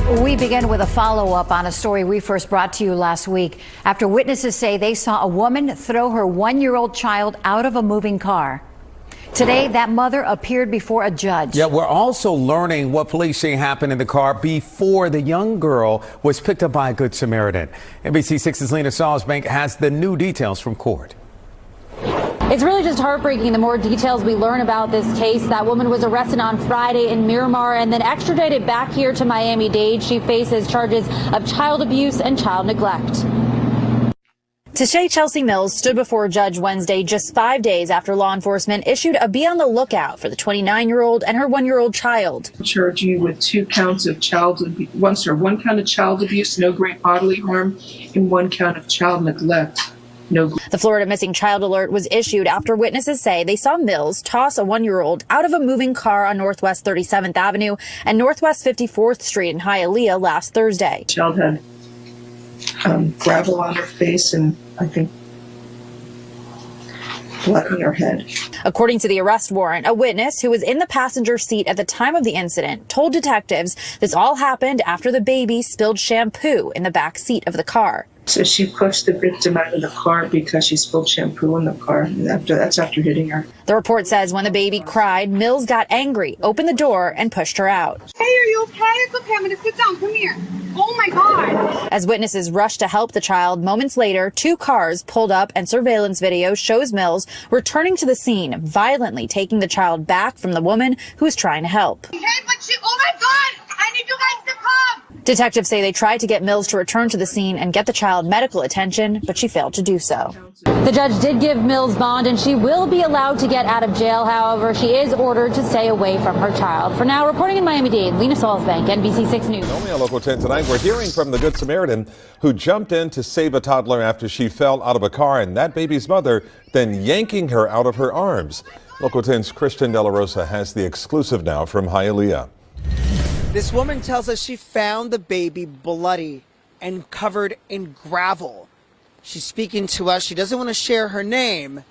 We begin with a follow-up on a story we first brought to you last week after witnesses say they saw a woman throw her one-year-old child out of a moving car. Today, that mother appeared before a judge. Yeah, we're also learning what police say happened in the car before the young girl was picked up by a Good Samaritan. NBC6's Lena Salzbank has the new details from court. It's really just heartbreaking the more details we learn about this case. That woman was arrested on Friday in Miramar and then extradited back here to Miami-Dade. She faces charges of child abuse and child neglect. Tashay Chelsea Mills stood before a judge Wednesday just 5 days after law enforcement issued a be on the lookout for the 29-year-old and her 1-year-old child. Charge you with 2 counts of one count of child abuse, no great bodily harm, and 1 count of child neglect. The Florida Missing Child Alert was issued after witnesses say they saw Mills toss a 1-year-old out of a moving car on Northwest 37th Avenue and Northwest 54th Street in Hialeah last Thursday. The child had gravel on her face and I think blood on her head. According to the arrest warrant, a witness who was in the passenger seat at the time of the incident told detectives this all happened after the baby spilled shampoo in the back seat of the car. So she pushed the victim out of the car because she spilled shampoo in the car. And that's after hitting her. The report says when the baby cried, Mills got angry, opened the door, and pushed her out. Hey, are you okay? It's okay. I'm going to sit down. Come here. Oh, my God. As witnesses rushed to help the child, moments later, 2 cars pulled up and surveillance video shows Mills returning to the scene, violently taking the child back from the woman who was trying to help. Hey, but oh, my God. I need you guys to come. Detectives say they tried to get Mills to return to the scene and get the child medical attention, but she failed to do so. The judge did give Mills bond, and she will be allowed to get out of jail. However, she is ordered to stay away from her child. For now, reporting in Miami-Dade, Lena Salzbank, NBC6 News. Only on Local 10 tonight, we're hearing from the Good Samaritan who jumped in to save a toddler after she fell out of a car, and that baby's mother then yanking her out of her arms. Local 10's Christian De La Rosa has the exclusive now from Hialeah. This woman tells us she found the baby bloody and covered in gravel. She's speaking to us. She doesn't want to share her name,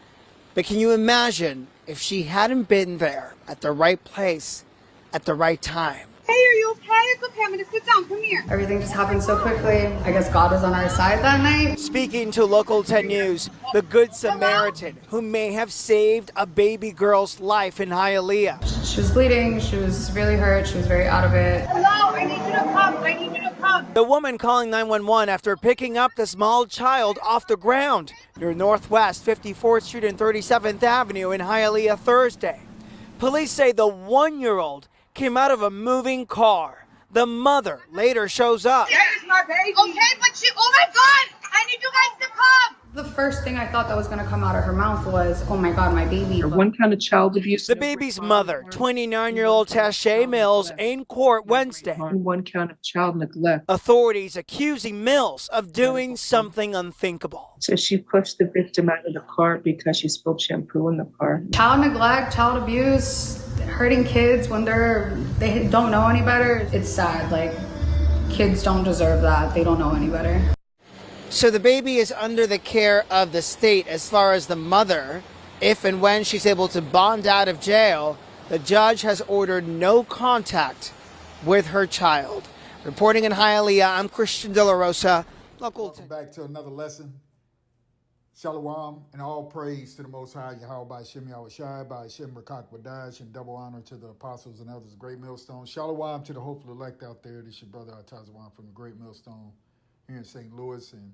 but can you imagine if she hadn't been there at the right place at the right time? Hey, are you okay? It's okay. I'm going to sit down. Come here. Everything just happened so quickly. I guess God was on our side that night. Speaking to Local 10 News, the Good Samaritan who may have saved a baby girl's life in Hialeah. She was bleeding. She was really hurt. She was very out of it. Hello, I need you to come. I need you to come. The woman calling 911 after picking up the small child off the ground near Northwest 54th Street and 37th Avenue in Hialeah Thursday. Police say the 1-year-old came out of a moving car. The mother later shows up. Here's my baby. Okay, but oh my God, I need you guys to come. The first thing I thought that was going to come out of her mouth was, oh my God, my baby. 1 count of child abuse. The baby's mother, 29-year-old Tashay Mills, in court Wednesday. And 1 count of child neglect. Authorities accusing Mills of doing something unthinkable. So she pushed the victim out of the car because she spilled shampoo in the car. Child neglect, child abuse, hurting kids when they don't know any better. It's sad. Like, kids don't deserve that. They don't know any better. So the baby is under the care of the state as far as the mother. If and when she's able to bond out of jail, the judge has ordered no contact with her child. Reporting in Hialeah, I'm Christian De La Rosa, Local 10. Welcome back to another lesson. Shalom and all praise to the Most High, Yahweh by Shem Yahushai, by Shem Rakak Wadash, and double honor to the apostles and elders of Great Millstone. Shalom to the hopeful elect out there. This is your brother Atazawan from the Great Millstone here in St. Louis. And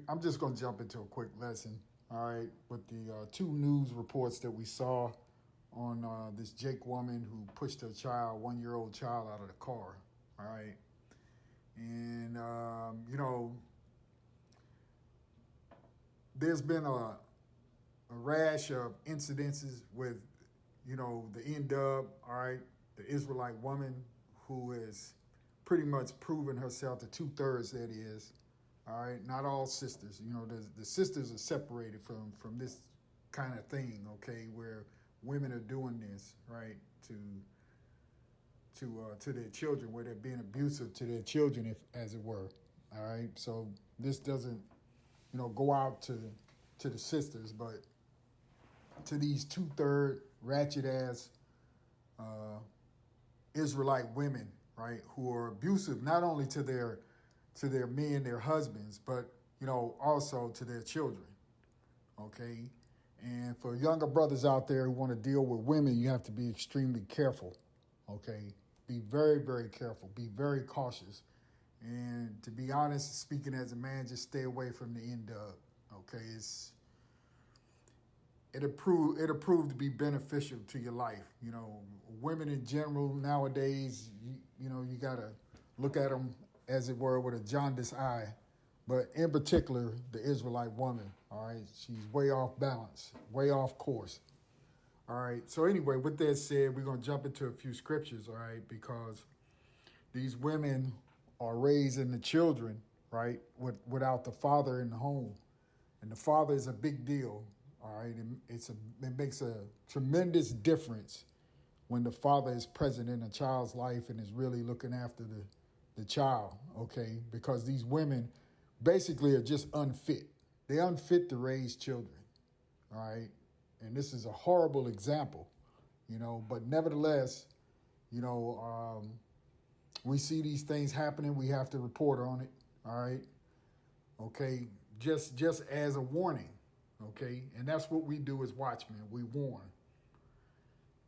I'm just going to jump into a quick lesson, all right, with the 2 news reports that we saw on this Jake woman who pushed her child, 1-year-old child, out of the car, all right? And, you know, there's been a rash of incidences with, you know, the N-Dub, all right, the Israelite woman who has pretty much proven herself, the 2/3 that is, all right, not all sisters. You know, the sisters are separated from this kind of thing, okay, where women are doing this, right, to their children, where they're being abusive to their children, if as it were, all right. So this doesn't, you know, go out to the sisters, but to these 2/3 ratchet ass Israelite women, right, who are abusive not only to their men, their husbands, but also to their children. Okay, and for younger brothers out there who want to deal with women, you have to be extremely careful. Okay, be very, very careful. Be very cautious. And to be honest, speaking as a man, just stay away from the N-Dub. Okay, it'll prove to be beneficial to your life. Women in general nowadays, you gotta look at them as it were with a jaundiced eye. But in particular, the Israelite woman, all right, she's way off balance, way off course. All right. So anyway, with that said, we're gonna jump into a few scriptures, all right, because these women are raising the children, right, without the father in the home. And the father is a big deal, all right? It makes a tremendous difference when the father is present in a child's life and is really looking after the child, okay? Because these women basically are just unfit. They're unfit to raise children, all right? And this is a horrible example, but nevertheless, we see these things happening. We have to report on it. All right. Okay. Just as a warning. Okay. And that's what we do as watchmen. We warn.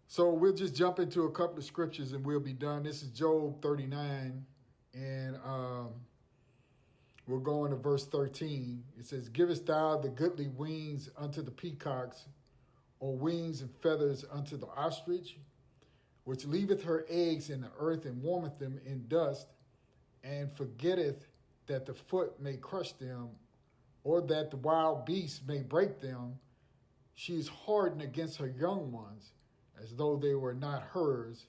So we'll just jump into a couple of scriptures and we'll be done. This is Job 39. And we'll go into verse 13. It says, "Givest thou the goodly wings unto the peacocks, or wings and feathers unto the ostrich? Which leaveth her eggs in the earth and warmeth them in dust, and forgetteth that the foot may crush them, or that the wild beasts may break them. She is hardened against her young ones, as though they were not hers.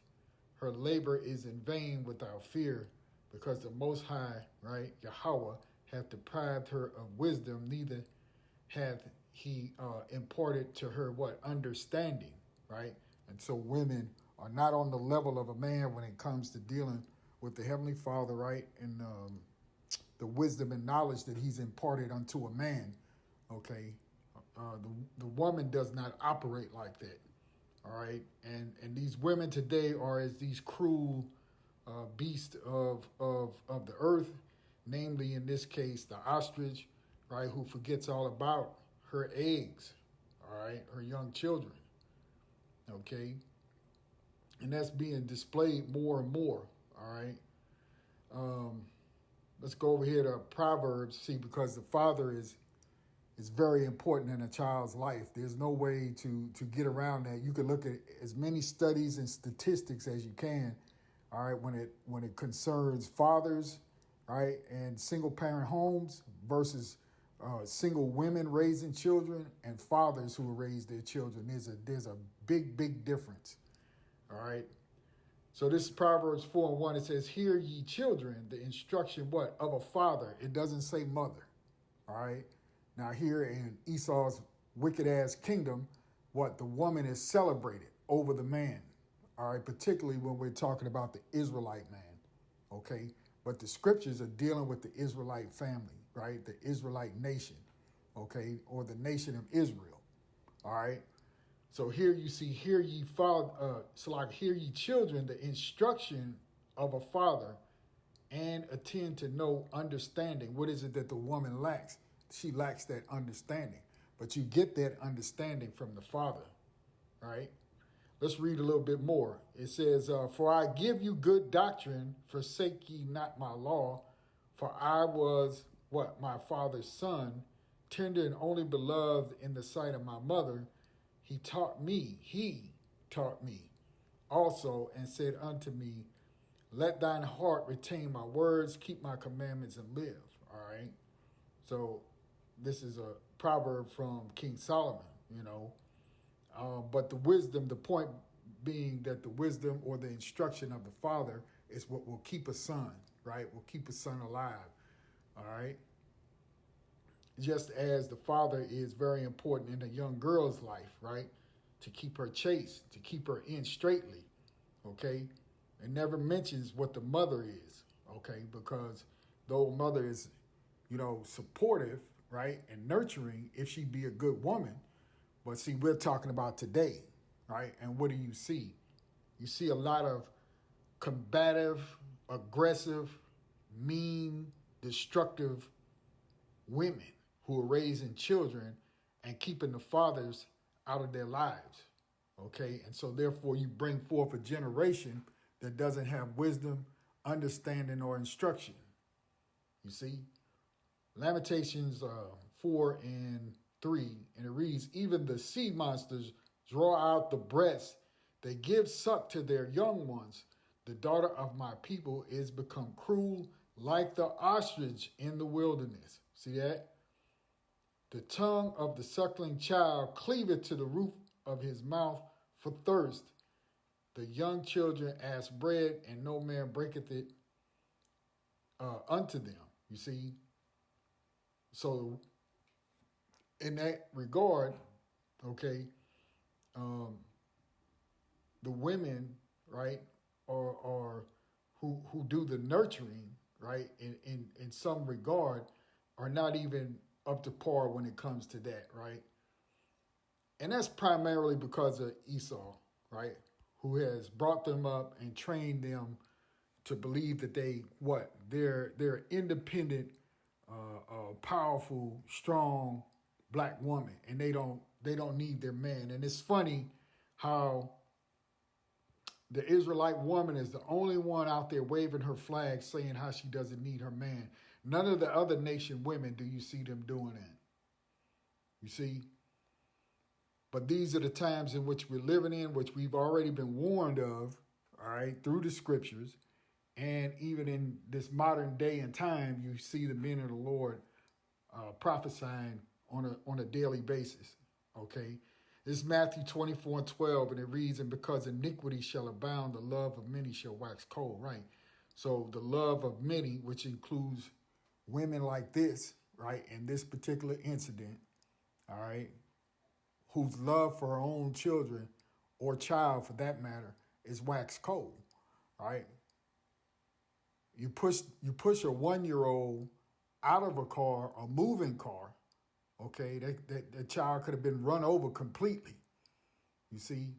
Her labor is in vain without fear, because the Most High, right, Yahweh, hath deprived her of wisdom, neither hath he imparted to her what? Understanding," right? And so women are not on the level of a man when it comes to dealing with the Heavenly Father, right? And the wisdom and knowledge that he's imparted unto a man, okay? The woman does not operate like that, all right? And these women today are as these cruel beasts of the earth, namely in this case, the ostrich, right? Who forgets all about her eggs, all right? Her young children, okay? And that's being displayed more and more, all right? Let's go over here to Proverbs, see, because the father is very important in a child's life. There's no way to get around that. You can look at as many studies and statistics as you can, all right, when it concerns fathers, right, and single-parent homes versus single women raising children and fathers who raise their children. There's a big difference. All right. So this is Proverbs 4:1. It says, "Hear ye children, the instruction what? Of a father." It doesn't say mother. All right. Now here in Esau's wicked ass kingdom, what? The woman is celebrated over the man. All right. Particularly when we're talking about the Israelite man. Okay. But the scriptures are dealing with the Israelite family, right? The Israelite nation. Okay. Or the nation of Israel. All right. So here you see, hear ye hear ye children, the instruction of a father, and attend to know understanding. What is it that the woman lacks? She lacks that understanding. But you get that understanding from the father, right? Let's read a little bit more. It says, "For I give you good doctrine, forsake ye not my law. For I was, what? My father's son, tender and only beloved in the sight of my mother. He taught me also, and said unto me, let thine heart retain my words, keep my commandments, and live." All right. So this is a proverb from King Solomon, but the wisdom, the point being that the wisdom or the instruction of the father is what will keep a son, right? Will keep a son alive. All right. Just as the father is very important in a young girl's life, right? To keep her chaste, to keep her in straightly, okay? It never mentions what the mother is, okay? Because though mother is, supportive, right? And nurturing, if she be a good woman. But see, we're talking about today, right? And what do you see? You see a lot of combative, aggressive, mean, destructive women who are raising children and keeping the fathers out of their lives. Okay, and so therefore you bring forth a generation that doesn't have wisdom, understanding, or instruction. You see, Lamentations 4:3, and it reads, even the sea monsters draw out the breast, they give suck to their young ones. The daughter of my people is become cruel like the ostrich in the wilderness. See that? The tongue of the suckling child cleaveth to the roof of his mouth for thirst. The young children ask bread, and no man breaketh it unto them. You see? So in that regard, okay, the women, right, or who do the nurturing, right, in some regard, are not even up to par when it comes to that, right? And that's primarily because of Esau, right, who has brought them up and trained them to believe that they're independent, powerful, strong black woman, and they don't need their man. And it's funny how the Israelite woman is the only one out there waving her flag saying how she doesn't need her man. None of the other nation women do you see them doing that. You see? But these are the times in which we're living in, which we've already been warned of, all right, through the scriptures. And even in this modern day and time, you see the men of the Lord prophesying on a daily basis, okay? This is Matthew 24:12, and it reads, and because iniquity shall abound, the love of many shall wax cold, right? So the love of many, which includes women like this, right, in this particular incident, all right, whose love for her own children, or child for that matter, is wax cold, right? You push a 1-year-old out of a car, a moving car, okay? That child could have been run over completely, you see,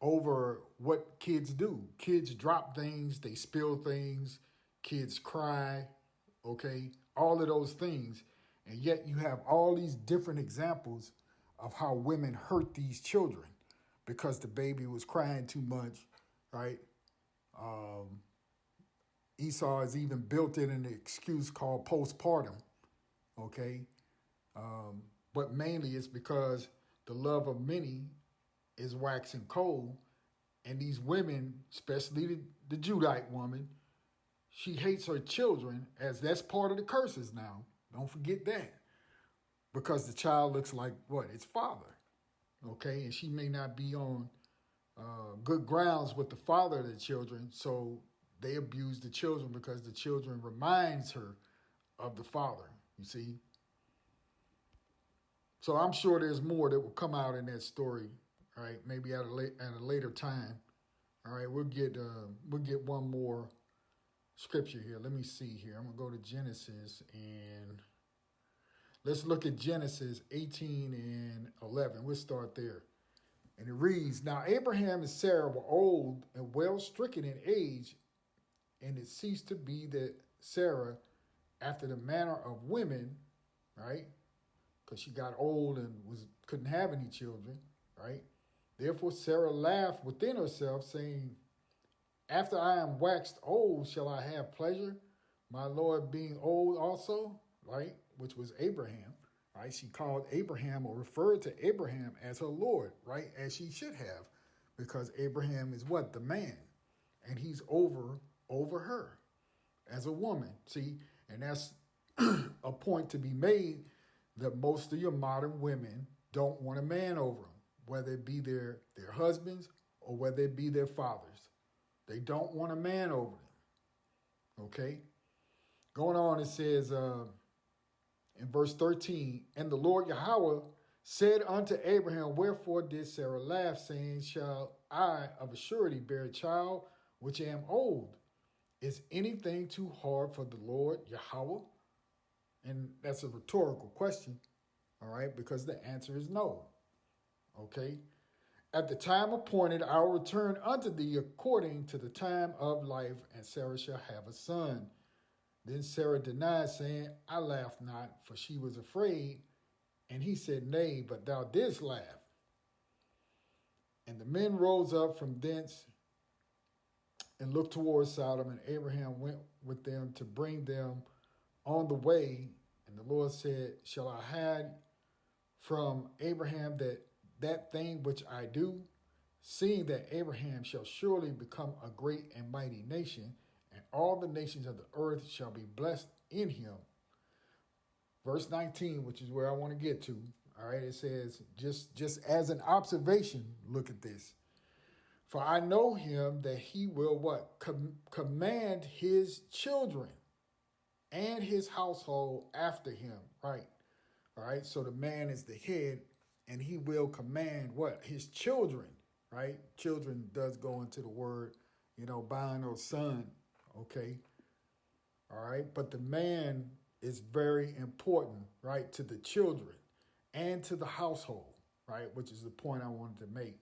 over what kids do. Kids drop things, they spill things, kids cry, okay? All of those things. And yet you have all these different examples of how women hurt these children because the baby was crying too much, right? Esau has even built in an excuse called postpartum, okay? But mainly it's because the love of many is waxing cold, and these women, especially the Judite woman, she hates her children, as that's part of the curses now. Don't forget that. Because the child looks like what? Its father, okay? And she may not be on good grounds with the father of the children, so they abuse the children because the children reminds her of the father, you see? So I'm sure there's more that will come out in that story, all right? Maybe at a later time. All right, we'll get one more scripture here. Let me see here. I'm gonna go to Genesis, and let's look at Genesis 18:11. We'll start there. And it reads, now Abraham and Sarah were old and well stricken in age, and it ceased to be that Sarah, after the manner of women, right? Because she got old and couldn't have any children, right? Therefore Sarah laughed within herself, saying, after I am waxed old, shall I have pleasure, my Lord being old also, right? Which was Abraham, right? She called Abraham, or referred to Abraham as her Lord, right? As she should have, because Abraham is what? The man. And he's over her as a woman. See, and that's a point to be made, that most of your modern women don't want a man over them, whether it be their husbands or whether it be their fathers. They don't want a man over them, okay? Going on, it says in verse 13, and the Lord Yahweh said unto Abraham, wherefore did Sarah laugh, saying, shall I of a surety bear a child, which am old? Is anything too hard for the Lord Yahweh? And that's a rhetorical question, all right, because the answer is no, okay? At the time appointed, I will return unto thee according to the time of life, and Sarah shall have a son. Then Sarah denied, saying, I laughed not, for she was afraid. And he said, Nay, but thou didst laugh. And the men rose up from thence and looked towards Sodom, and Abraham went with them to bring them on the way. And the Lord said, Shall I hide from Abraham that thing which I do? Seeing that Abraham shall surely become a great and mighty nation, and all the nations of the earth shall be blessed in him. Verse 19, which is where I want to get to. All right, it says, just as an observation, look at this. For I know him that he will what? Command his children and his household after him, right? All right, so the man is the head, and he will command what? His children, right? Children does go into the word, bind or son, okay? All right, but the man is very important, right, to the children and to the household, right, which is the point I wanted to make.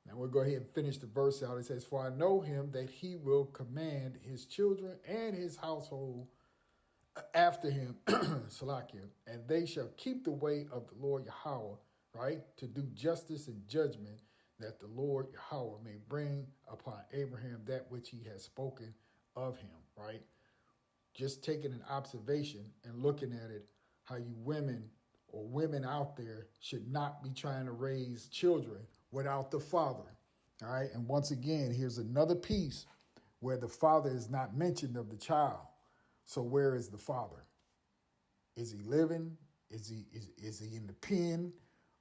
Now we'll go ahead and finish the verse out. It says, For I know him that he will command his children and his household after him, Salakia, and they shall keep the way of the Lord Yahweh, right, to do justice and judgment, that the Lord Yahweh may bring upon Abraham that which he has spoken of him, right? Just taking an observation and looking at it, how you women or women out there should not be trying to raise children without the father. All right. And once again, here's another piece where the father is not mentioned of the child. So where is the father? Is he living? Is he in the pen?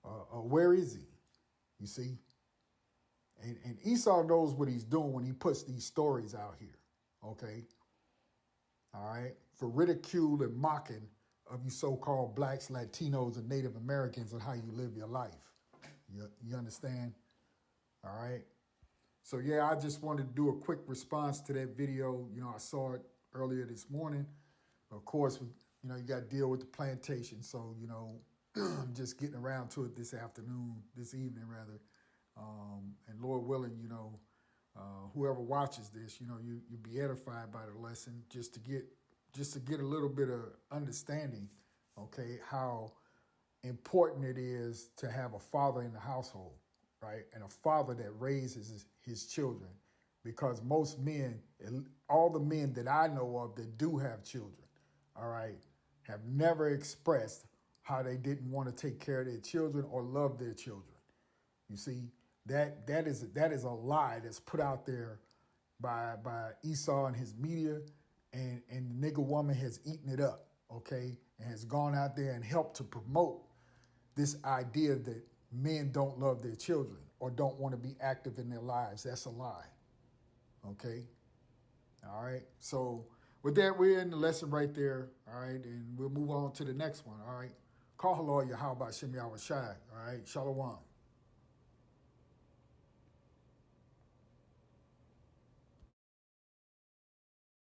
Or where is he? You see? And Esau knows what he's doing when he puts these stories out here. Okay. All right, for ridicule and mocking of you so-called blacks, Latinos, and Native Americans and how you live your life. You understand? All right. So, yeah, I just wanted to do a quick response to that video. I saw it earlier this morning. Of course, you got to deal with the plantation. So, I'm just getting around to it this evening, rather. And Lord willing, whoever watches this, you'll be edified by the lesson just to get a little bit of understanding, okay, how important it is to have a father in the household, right? And a father that raises his children. Because most men, all the men that I know of that do have children, all right, have never expressed how they didn't want to take care of their children or love their children. You see? That is a lie that's put out there by Esau and his media, and the nigger woman has eaten it up, okay, and has gone out there and helped to promote this idea that men don't love their children or don't want to be active in their lives. That's a lie, okay? All right, so with that, we're in the lesson right there, all right, and we'll move on to the next one, all right? Call Lord Yahweh Shem Yahweh Shai, all right? Shalom.